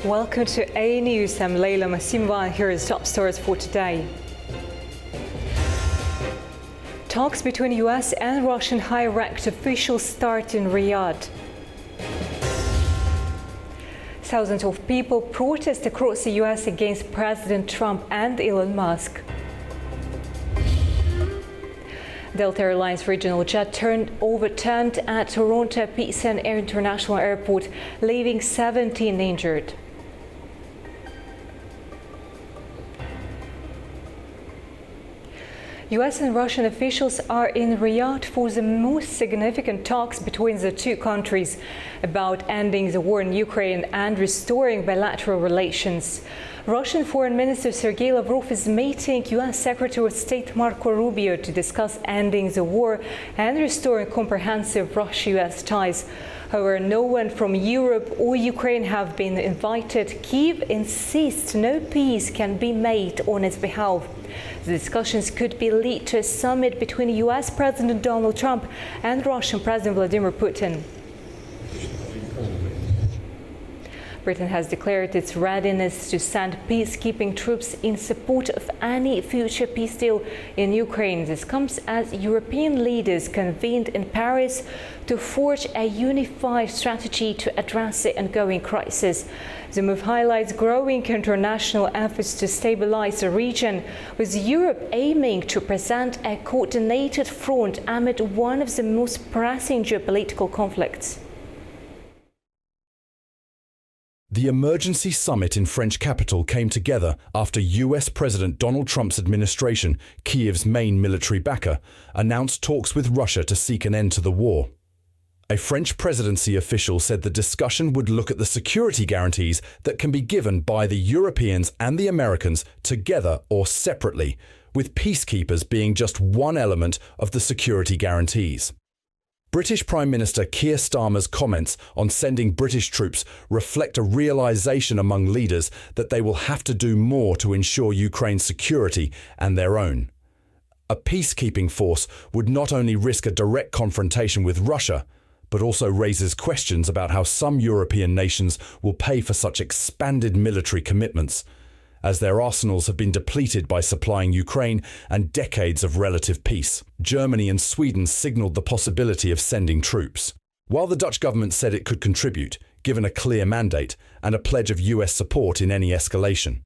Welcome to A News. I'm Leila Masimova, and here is top stories for today. Talks between US and Russian high-ranked officials start in Riyadh. Thousands of people protest across the US against President Trump and Elon Musk. Delta Airlines regional jet overturned at Toronto Pearson Air International Airport, leaving 17 injured. US and Russian officials are in Riyadh for the most significant talks between the two countries about ending the war in Ukraine and restoring bilateral relations. Russian Foreign Minister Sergei Lavrov is meeting US Secretary of State Marco Rubio to discuss ending the war and restoring comprehensive Russia-US ties. However, no one from Europe or Ukraine have been invited. Kyiv insists no peace can be made on its behalf. The discussions could lead to a summit between US President Donald Trump and Russian President Vladimir Putin. Britain has declared its readiness to send peacekeeping troops in support of any future peace deal in Ukraine. This comes as European leaders convened in Paris to forge a unified strategy to address the ongoing crisis. The move highlights growing international efforts to stabilize the region, with Europe aiming to present a coordinated front amid one of the most pressing geopolitical conflicts. The emergency summit in French capital came together after US President Donald Trump's administration, Kyiv's main military backer, announced talks with Russia to seek an end to the war. A French presidency official said the discussion would look at the security guarantees that can be given by the Europeans and the Americans together or separately, with peacekeepers being just one element of the security guarantees. British Prime Minister Keir Starmer's comments on sending British troops reflect a realization among leaders that they will have to do more to ensure Ukraine's security and their own. A peacekeeping force would not only risk a direct confrontation with Russia, but also raises questions about how some European nations will pay for such expanded military commitments, as their arsenals have been depleted by supplying Ukraine and decades of relative peace. Germany and Sweden signalled the possibility of sending troops, while the Dutch government said it could contribute, given a clear mandate and a pledge of US support in any escalation.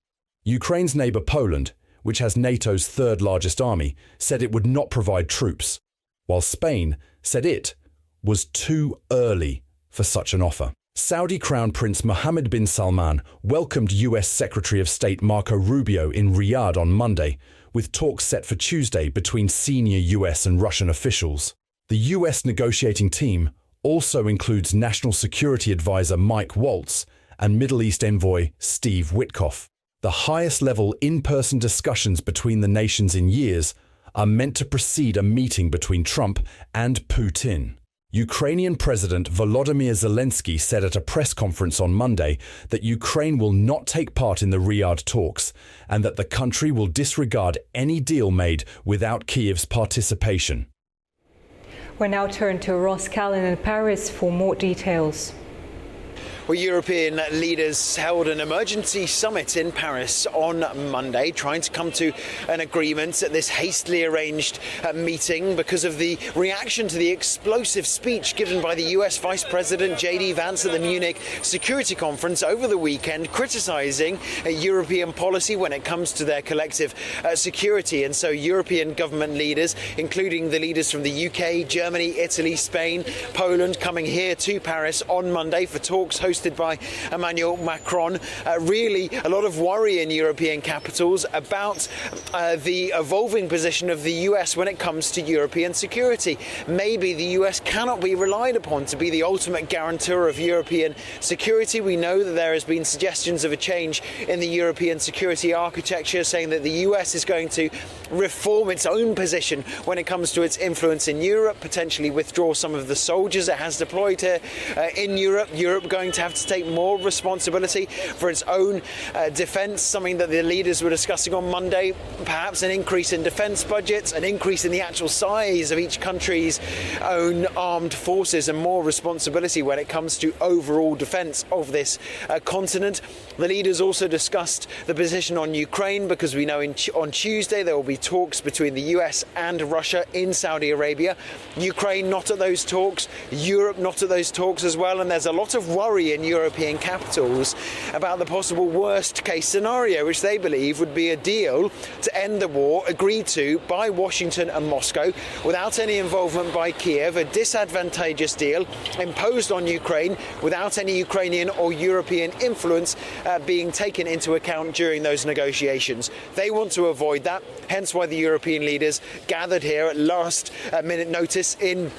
Ukraine's neighbour Poland, which has NATO's third largest army, said it would not provide troops, while Spain said it was too early for such an offer. Saudi Crown Prince Mohammed bin Salman welcomed US Secretary of State Marco Rubio in Riyadh on Monday, with talks set for Tuesday between senior US and Russian officials. The US negotiating team also includes National Security Advisor Mike Waltz and Middle East envoy Steve Witkoff. The highest-level in-person discussions between the nations in years are meant to precede a meeting between Trump and Putin. Ukrainian President Volodymyr Zelenskyy said at a press conference on Monday that Ukraine will not take part in the Riyadh talks and that the country will disregard any deal made without Kyiv's participation. We now turn to Ross Callan in Paris for more details. Well, European leaders held an emergency summit in Paris on Monday, trying to come to an agreement at this hastily arranged meeting because of the reaction to the explosive speech given by the US Vice President J.D. Vance at the Munich Security Conference over the weekend, criticising European policy when it comes to their collective security. And so European government leaders, including the leaders from the UK, Germany, Italy, Spain, Poland, coming here to Paris on Monday for talks hosted by Emmanuel Macron. Really a lot of worry in European capitals about the evolving position of the US when it comes to European security. Maybe the US cannot be relied upon to be the ultimate guarantor of European security. We know that there has been suggestions of a change in the European security architecture, saying that the US is going to reform its own position when it comes to its influence in Europe, potentially withdraw some of the soldiers it has deployed here in Europe. Europe going to have to take more responsibility for its own defence, something that the leaders were discussing on Monday, perhaps an increase in defence budgets, an increase in the actual size of each country's own armed forces, and more responsibility when it comes to overall defence of this continent. The leaders also discussed the position on Ukraine, because we know on Tuesday there will be talks between the US and Russia in Saudi Arabia. Ukraine not at those talks, Europe not at those talks as well, and there's a lot of worry in European capitals about the possible worst case scenario, which they believe would be a deal to end the war agreed to by Washington and Moscow without any involvement by Kiev, a disadvantageous deal imposed on Ukraine without any Ukrainian or European influence being taken into account during those negotiations. They want to avoid that, hence why the European leaders gathered here at last minute notice in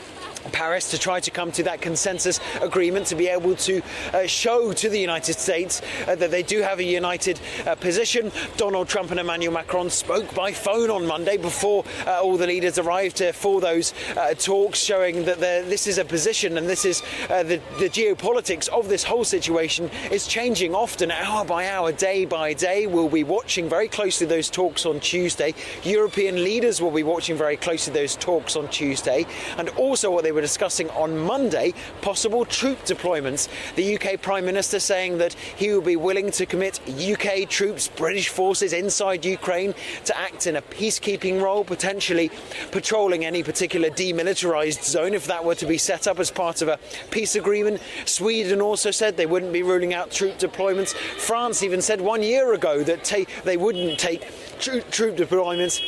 Paris to try to come to that consensus agreement, to be able to show to the United States that they do have a united position. Donald Trump and Emmanuel Macron spoke by phone on Monday before all the leaders arrived for those talks, showing that this is a position, and this is the geopolitics of this whole situation is changing often, hour by hour, day by day. We'll be watching very closely those talks on Tuesday. European leaders will be watching very closely those talks on Tuesday, and also what they were discussing on Monday, possible troop deployments. The UK Prime Minister saying that he will be willing to commit UK troops, British forces inside Ukraine to act in a peacekeeping role, potentially patrolling any particular demilitarised zone if that were to be set up as part of a peace agreement. Sweden also said they wouldn't be ruling out troop deployments. France even said 1 year ago that they wouldn't take troop deployments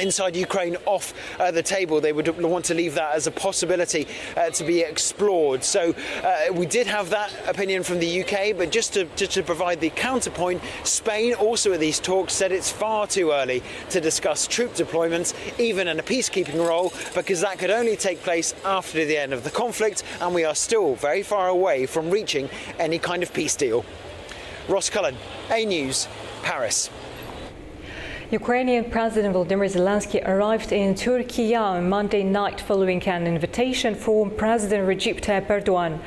inside Ukraine off the table. They would want to leave that as a possibility to be explored. So we did have that opinion from the UK, but just to provide the counterpoint, Spain also at these talks said it's far too early to discuss troop deployments, even in a peacekeeping role, because that could only take place after the end of the conflict, and we are still very far away from reaching any kind of peace deal. Ross Cullen, A News, Paris. Ukrainian President Volodymyr Zelenskyy arrived in Turkey on Monday night following an invitation from President Recep Tayyip Erdogan.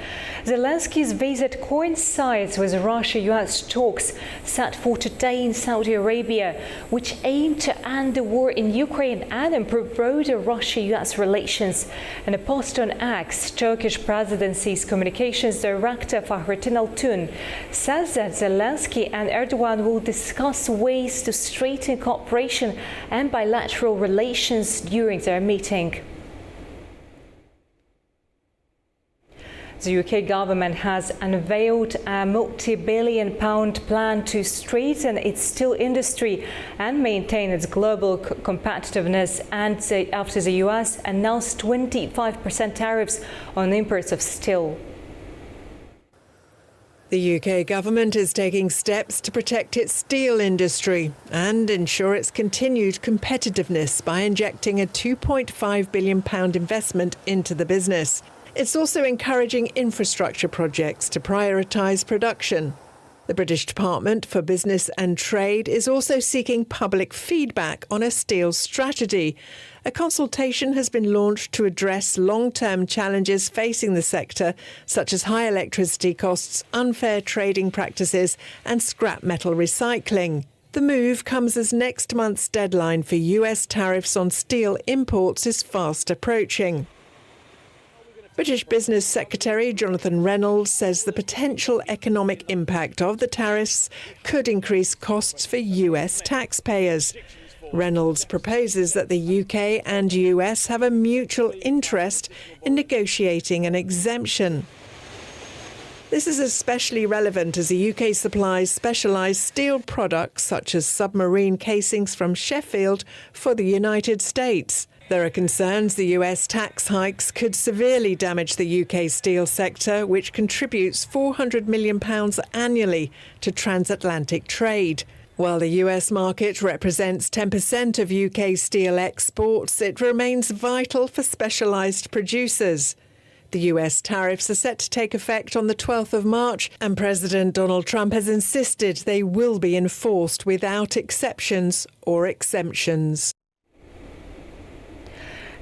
Zelensky's visit coincides with Russia-US talks set for today in Saudi Arabia, which aim to end the war in Ukraine and improve broader Russia-US relations. In a post on X, Turkish presidency's communications director Fahrettin Altun says that Zelenskyy and Erdogan will discuss ways to strengthen cooperation and bilateral relations during their meeting. The UK government has unveiled a multi-billion-pound plan to strengthen its steel industry and maintain its global competitiveness, and after the US announced 25% tariffs on imports of steel. The UK government is taking steps to protect its steel industry and ensure its continued competitiveness by injecting a £2.5 billion investment into the business. It's also encouraging infrastructure projects to prioritise production. The British Department for Business and Trade is also seeking public feedback on a steel strategy. A consultation has been launched to address long-term challenges facing the sector, such as high electricity costs, unfair trading practices and scrap metal recycling. The move comes as next month's deadline for US tariffs on steel imports is fast approaching. British Business Secretary Jonathan Reynolds says the potential economic impact of the tariffs could increase costs for US taxpayers. Reynolds proposes that the UK and US have a mutual interest in negotiating an exemption. This is especially relevant as the UK supplies specialised steel products such as submarine casings from Sheffield for the United States. There are concerns the US tax hikes could severely damage the UK steel sector, which contributes £400 million annually to transatlantic trade. While the US market represents 10% of UK steel exports, it remains vital for specialised producers. The US tariffs are set to take effect on the 12th of March, and President Donald Trump has insisted they will be enforced without exceptions or exemptions.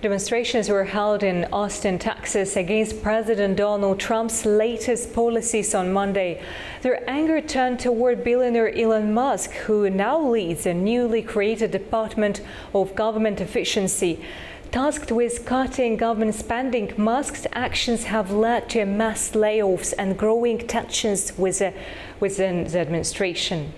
Demonstrations were held in Austin, Texas against President Donald Trump's latest policies on Monday. Their anger turned toward billionaire Elon Musk, who now leads a newly created Department of Government Efficiency. Tasked with cutting government spending, Musk's actions have led to mass layoffs and growing tensions within the administration.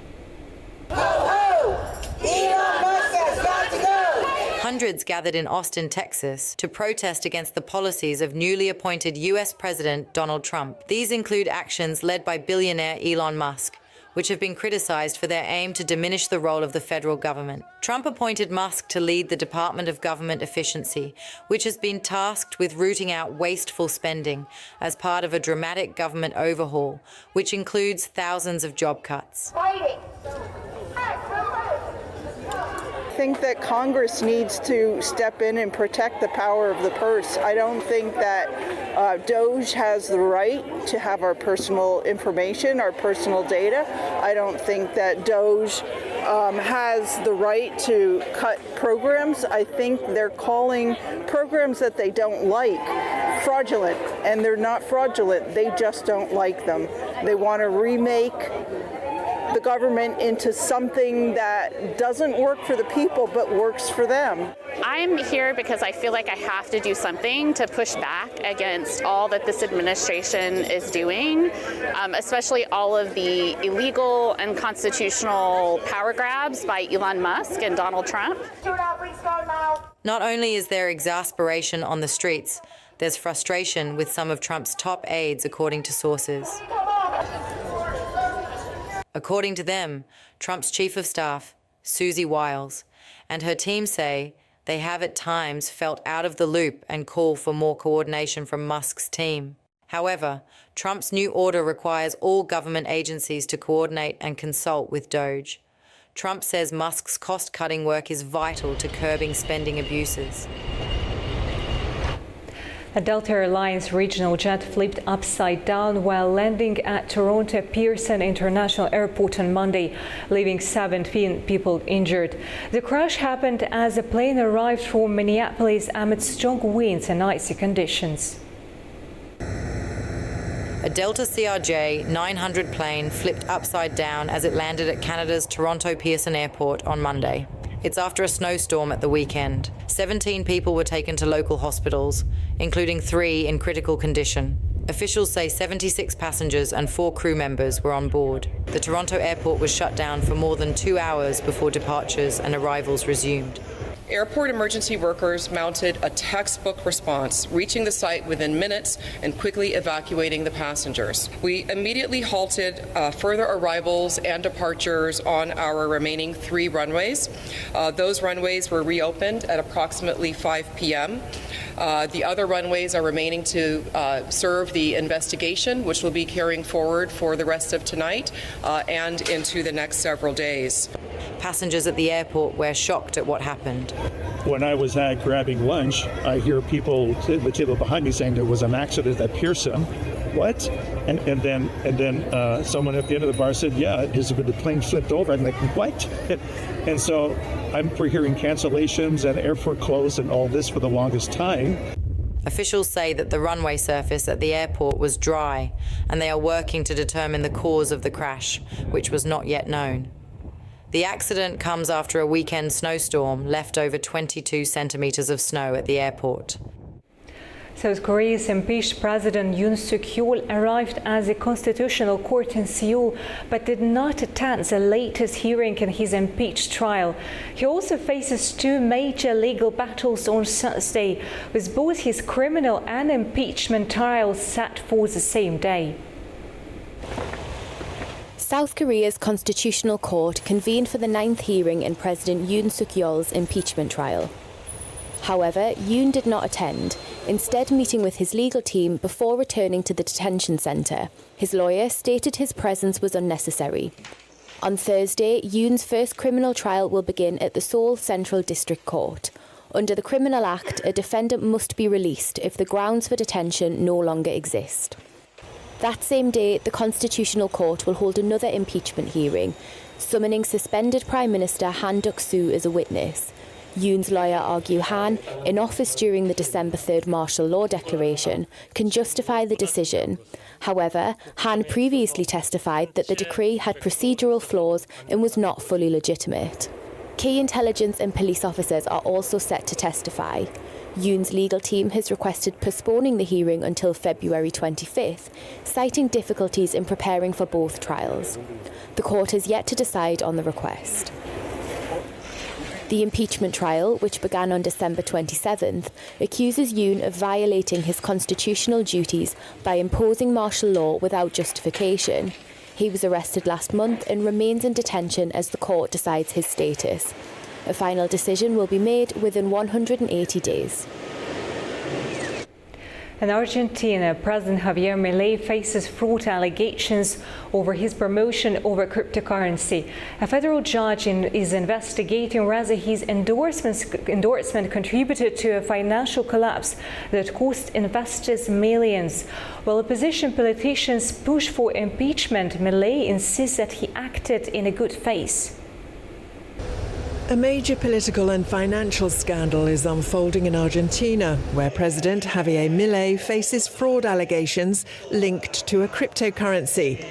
Hundreds gathered in Austin, Texas, to protest against the policies of newly appointed U.S. President Donald Trump. These include actions led by billionaire Elon Musk, which have been criticized for their aim to diminish the role of the federal government. Trump appointed Musk to lead the Department of Government Efficiency, which has been tasked with rooting out wasteful spending as part of a dramatic government overhaul, which includes thousands of job cuts. I think that Congress needs to step in and protect the power of the purse. I don't think that DOJ has the right to have our personal information, our personal data. I don't think that DOJ has the right to cut programs. I think they're calling programs that they don't like fraudulent, and they're not fraudulent. They just don't like them. They want to remake the government into something that doesn't work for the people but works for them. I'm here because I feel like I have to do something to push back against all that this administration is doing, especially all of the illegal and unconstitutional power grabs by Elon Musk and Donald Trump. Not only is there exasperation on the streets, there's frustration with some of Trump's top aides, according to sources. According to them, Trump's chief of staff, Susie Wiles, and her team say they have at times felt out of the loop and call for more coordination from Musk's team. However, Trump's new order requires all government agencies to coordinate and consult with DOJ. Trump says Musk's cost-cutting work is vital to curbing spending abuses. A Delta Airlines regional jet flipped upside down while landing at Toronto Pearson International Airport on Monday, leaving 17 people injured. The crash happened as the plane arrived from Minneapolis amid strong winds and icy conditions. A Delta CRJ 900 plane flipped upside down as it landed at Canada's Toronto Pearson Airport on Monday. It's after a snowstorm at the weekend. 17 people were taken to local hospitals, including 3 in critical condition. Officials say 76 passengers and 4 crew members were on board. The Toronto airport was shut down for more than 2 hours before departures and arrivals resumed. Airport emergency workers mounted a textbook response, reaching the site within minutes and quickly evacuating the passengers. We immediately halted further arrivals and departures on our remaining 3 runways. Those runways were reopened at approximately 5 p.m. The other runways are remaining to serve the investigation, which will be carrying forward for the rest of tonight and into the next several days. Passengers at the airport were shocked at what happened. When I was grabbing lunch, I hear people at the table behind me saying there was an accident at Pearson. What? And then someone at the end of the bar said, yeah, the plane flipped over. I'm like, what? And so we're hearing cancellations and airport closed and all this for the longest time. Officials say that the runway surface at the airport was dry, and they are working to determine the cause of the crash, which was not yet known. The accident comes after a weekend snowstorm left over 22 centimeters of snow at the airport. South Korea's impeached President Yoon Suk-yeol arrived at the Constitutional Court in Seoul, but did not attend the latest hearing in his impeached trial. He also faces 2 major legal battles on Thursday, with both his criminal and impeachment trials set for the same day. South Korea's Constitutional Court convened for the 9th hearing in President Yoon Suk-yeol's impeachment trial. However, Yoon did not attend, instead meeting with his legal team before returning to the detention centre. His lawyer stated his presence was unnecessary. On Thursday, Yoon's first criminal trial will begin at the Seoul Central District Court. Under the Criminal Act, a defendant must be released if the grounds for detention no longer exist. That same day, the Constitutional Court will hold another impeachment hearing, summoning suspended Prime Minister Han Duck-soo as a witness. Yoon's lawyer argue Han, in office during the December 3rd martial law declaration, can justify the decision. However, Han previously testified that the decree had procedural flaws and was not fully legitimate. Key intelligence and police officers are also set to testify. Yoon's legal team has requested postponing the hearing until February 25th, citing difficulties in preparing for both trials. The court has yet to decide on the request. The impeachment trial, which began on December 27th, accuses Yoon of violating his constitutional duties by imposing martial law without justification. He was arrested last month and remains in detention as the court decides his status. A final decision will be made within 180 days. In Argentina, President Javier Milei faces fraud allegations over his promotion over cryptocurrency. A federal judge is investigating whether his endorsement contributed to a financial collapse that cost investors millions. While opposition politicians push for impeachment, Milei insists that he acted in a good faith. A major political and financial scandal is unfolding in Argentina, where President Javier Milei faces fraud allegations linked to a cryptocurrency.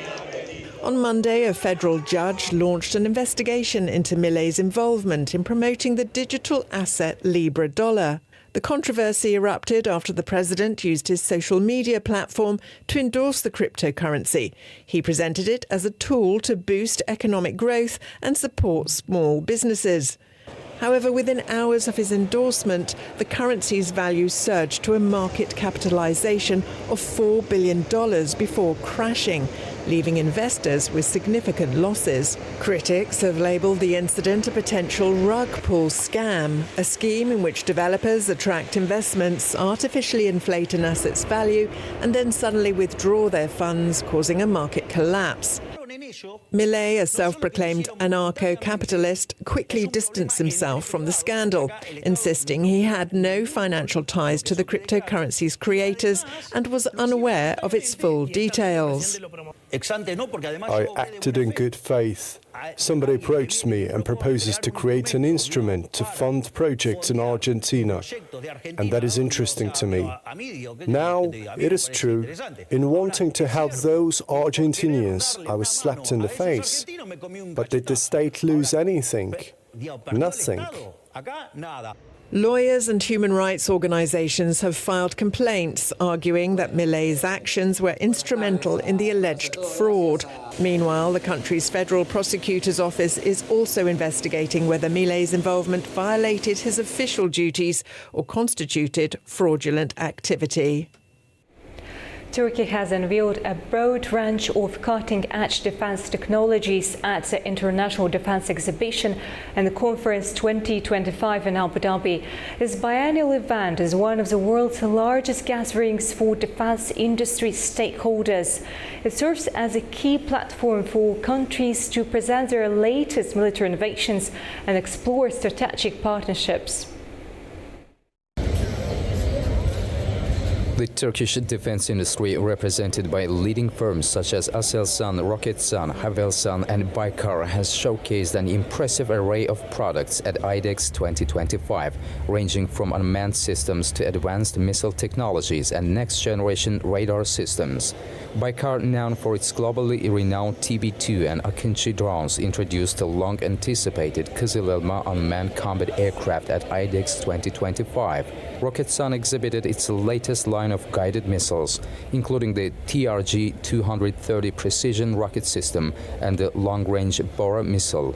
On Monday, a federal judge launched an investigation into Milei's involvement in promoting the digital asset Libra dollar. The controversy erupted after the president used his social media platform to endorse the cryptocurrency. He presented it as a tool to boost economic growth and support small businesses. However, within hours of his endorsement, the currency's value surged to a market capitalization of $4 billion before crashing, leaving investors with significant losses. Critics have labelled the incident a potential rug pull scam, a scheme in which developers attract investments, artificially inflate an asset's value, and then suddenly withdraw their funds, causing a market collapse. Milei, a self-proclaimed anarcho-capitalist, quickly distanced himself from the scandal, insisting he had no financial ties to the cryptocurrency's creators and was unaware of its full details. I acted in good faith. Somebody approached me and proposes to create an instrument to fund projects in Argentina, and that is interesting to me. Now, it is true, in wanting to help those Argentinians, I was slapped in the face. But did the state lose anything? Nothing. Lawyers and human rights organisations have filed complaints arguing that Milei's actions were instrumental in the alleged fraud. Meanwhile, the country's federal prosecutor's office is also investigating whether Milei's involvement violated his official duties or constituted fraudulent activity. Turkey has unveiled a broad range of cutting-edge defence technologies at the International Defence Exhibition and the Conference 2025 in Abu Dhabi. This biennial event is one of the world's largest gatherings for defence industry stakeholders. It serves as a key platform for countries to present their latest military innovations and explore strategic partnerships. The Turkish defense industry, represented by leading firms such as Aselsan, Roketsan, Havelsan and Baykar, has showcased an impressive array of products at IDEX 2025, ranging from unmanned systems to advanced missile technologies and next-generation radar systems. Baykar, known for its globally renowned TB2 and Akinci drones, introduced the long-anticipated Kızıl Elma unmanned combat aircraft at IDEX 2025. Roketsan exhibited its latest line of guided missiles, including the TRG-230 precision rocket system and the long-range Bora missile.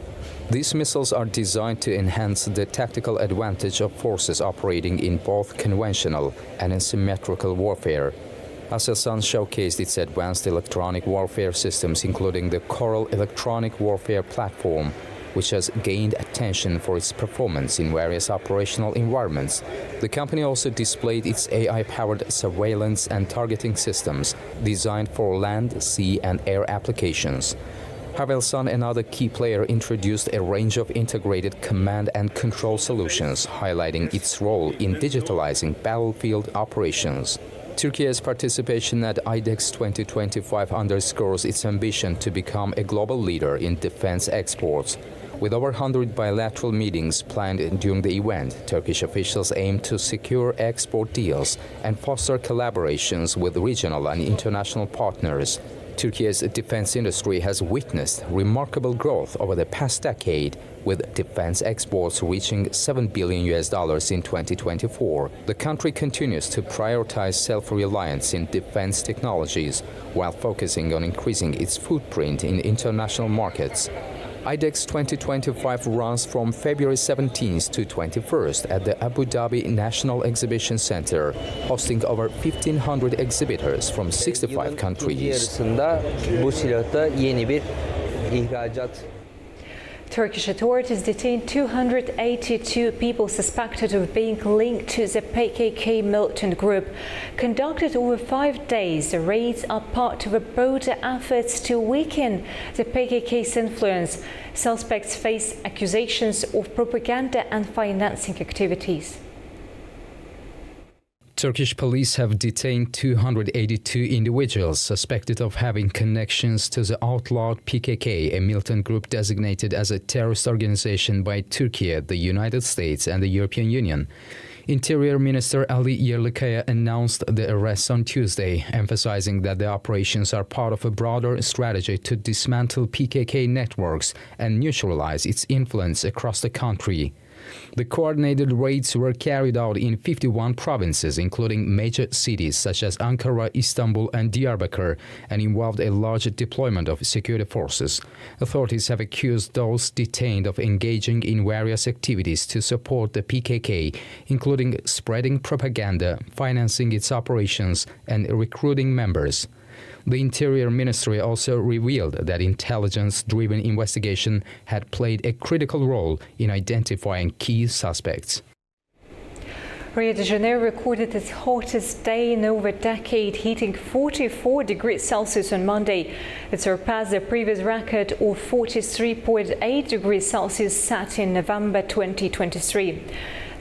These missiles are designed to enhance the tactical advantage of forces operating in both conventional and asymmetrical warfare. Aselsan showcased its advanced electronic warfare systems, including the Coral electronic warfare platform, which has gained attention for its performance in various operational environments. The company also displayed its AI-powered surveillance and targeting systems designed for land, sea and air applications. Havelsan, another key player, introduced a range of integrated command and control solutions, highlighting its role in digitalizing battlefield operations. Turkey's participation at IDEX 2025 underscores its ambition to become a global leader in defense exports. With over 100 bilateral meetings planned during the event, Turkish officials aim to secure export deals and foster collaborations with regional and international partners. Turkey's defense industry has witnessed remarkable growth over the past decade, with defense exports reaching $7 billion in 2024. The country continues to prioritize self-reliance in defense technologies while focusing on increasing its footprint in international markets. IDEX 2025 runs from February 17th to 21st at the Abu Dhabi National Exhibition Center, hosting over 1,500 exhibitors from 65 countries. Turkish authorities detained 282 people suspected of being linked to the PKK militant group. Conducted over 5 days, the raids are part of a broader effort to weaken the PKK's influence. Suspects face accusations of propaganda and financing activities. Turkish police have detained 282 individuals suspected of having connections to the outlawed PKK, a militant group designated as a terrorist organization by Turkey, the United States, and the European Union. Interior Minister Ali Yerlikaya announced the arrests on Tuesday, emphasizing that the operations are part of a broader strategy to dismantle PKK networks and neutralize its influence across the country. The coordinated raids were carried out in 51 provinces, including major cities such as Ankara, Istanbul, and Diyarbakir, and involved a large deployment of security forces. Authorities have accused those detained of engaging in various activities to support the PKK, including spreading propaganda, financing its operations, and recruiting members. The Interior Ministry also revealed that intelligence-driven investigation had played a critical role in identifying key suspects. Rio de Janeiro recorded its hottest day in over a decade, hitting 44 degrees Celsius on Monday. It surpassed the previous record of 43.8 degrees Celsius set in November 2023.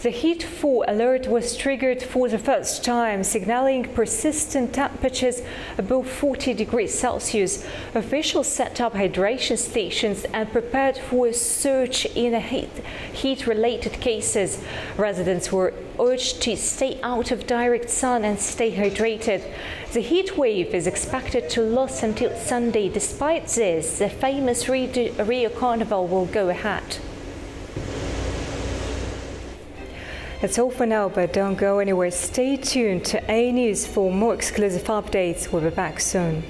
The heat 4 alert was triggered for the first time, signaling persistent temperatures above 40 degrees Celsius. Officials set up hydration stations and prepared for a surge in heat-related cases. Residents were urged to stay out of direct sun and stay hydrated. The heat wave is expected to last until Sunday. Despite this, the famous Rio Carnival will go ahead. That's all for now, but don't go anywhere. Stay tuned to A News for more exclusive updates. We'll be back soon.